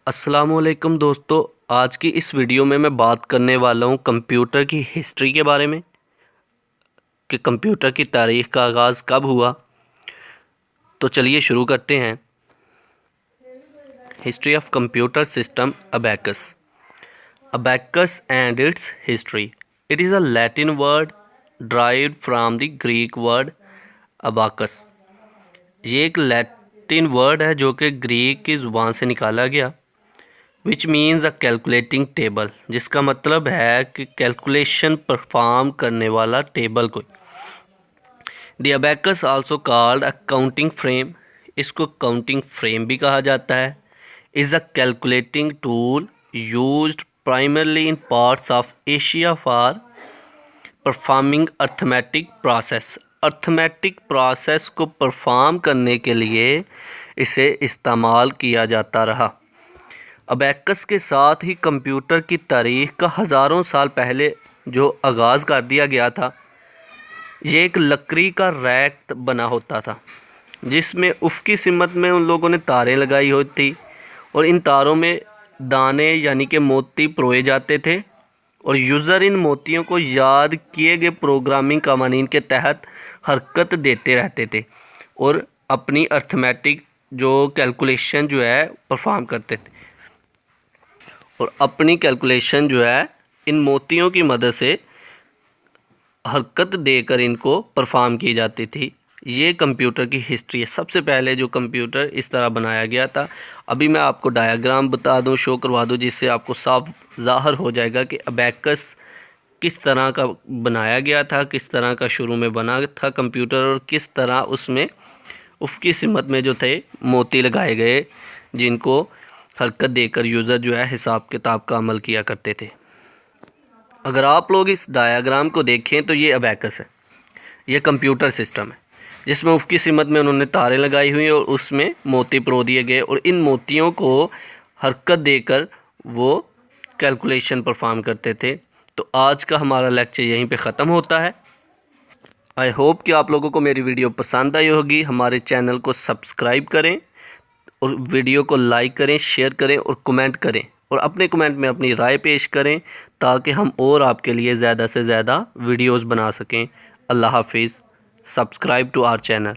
अस्सलामुअलैकुम दोस्तों, आज की इस वीडियो में मैं बात करने वाला हूँ कंप्यूटर की हिस्ट्री के बारे में कि कंप्यूटर की तारीख़ का आगाज़ कब हुआ। तो चलिए शुरू करते हैं। History of computer system abacus. Abacus and it's history. It is a Latin word derived from the Greek word abacus. ये एक लैटिन वर्ड है जो कि ग्रीक की ज़ुबान से निकाला गया, which means a calculating table, जिसका मतलब है कि कैलकुलेशन परफॉर्म करने वाला टेबल कोई। The abacus also called a counting frame, इसको काउंटिंग फ्रेम भी कहा जाता है। Is a calculating tool used primarily in parts of Asia for performing arithmetic process. Arithmetic process को परफॉर्म करने के लिए इसे इस्तेमाल किया जाता रहा। अबैकस के साथ ही कंप्यूटर की तारीख़ का हज़ारों साल पहले जो आगाज़ कर दिया गया था, ये एक लकड़ी का रैक बना होता था जिसमें उफ़क़ी सिमत में उन लोगों ने तारें लगाई होती थी और इन तारों में दाने यानी कि मोती परोए जाते थे और यूज़र इन मोतियों को याद किए गए प्रोग्रामिंग कवानीन के तहत हरकत देते रहते थे और अपनी अर्थमेटिक जो कैलकुलेशन जो है परफॉर्म करते थे और अपनी कैलकुलेशन जो है इन मोतियों की मदद से हरकत देकर इनको परफॉर्म की जाती थी। ये कंप्यूटर की हिस्ट्री है। सबसे पहले जो कंप्यूटर इस तरह बनाया गया था, अभी मैं आपको डायग्राम बता दूं, शो करवा दूं, जिससे आपको साफ ज़ाहिर हो जाएगा कि अबैकस किस तरह का बनाया गया था, किस तरह का शुरू में बना था कंप्यूटर और किस तरह उसमें उफ़क़ी सिमत में जो थे मोती लगाए गए जिनको हरकत देकर यूज़र जो है हिसाब किताब का अमल किया करते थे। अगर आप लोग इस डायग्राम को देखें तो ये अबैकस है, ये कंप्यूटर सिस्टम है जिसमें उफ़क़ी सिमत में उन्होंने तारें लगाई हुई और उसमें मोती परो दिए गए और इन मोतियों को हरकत देकर वो कैलकुलेशन परफॉर्म करते थे। तो आज का हमारा लेक्चर यहीं पे ख़त्म होता है। आई होप कि आप लोगों को मेरी वीडियो पसंद आई होगी। हमारे चैनल को सब्सक्राइब करें और वीडियो को लाइक करें, शेयर करें और कमेंट करें और अपने कमेंट में अपनी राय पेश करें ताकि हम और आपके लिए ज़्यादा से ज़्यादा वीडियोस बना सकें। अल्लाह हाफिज़। Subscribe to our channel.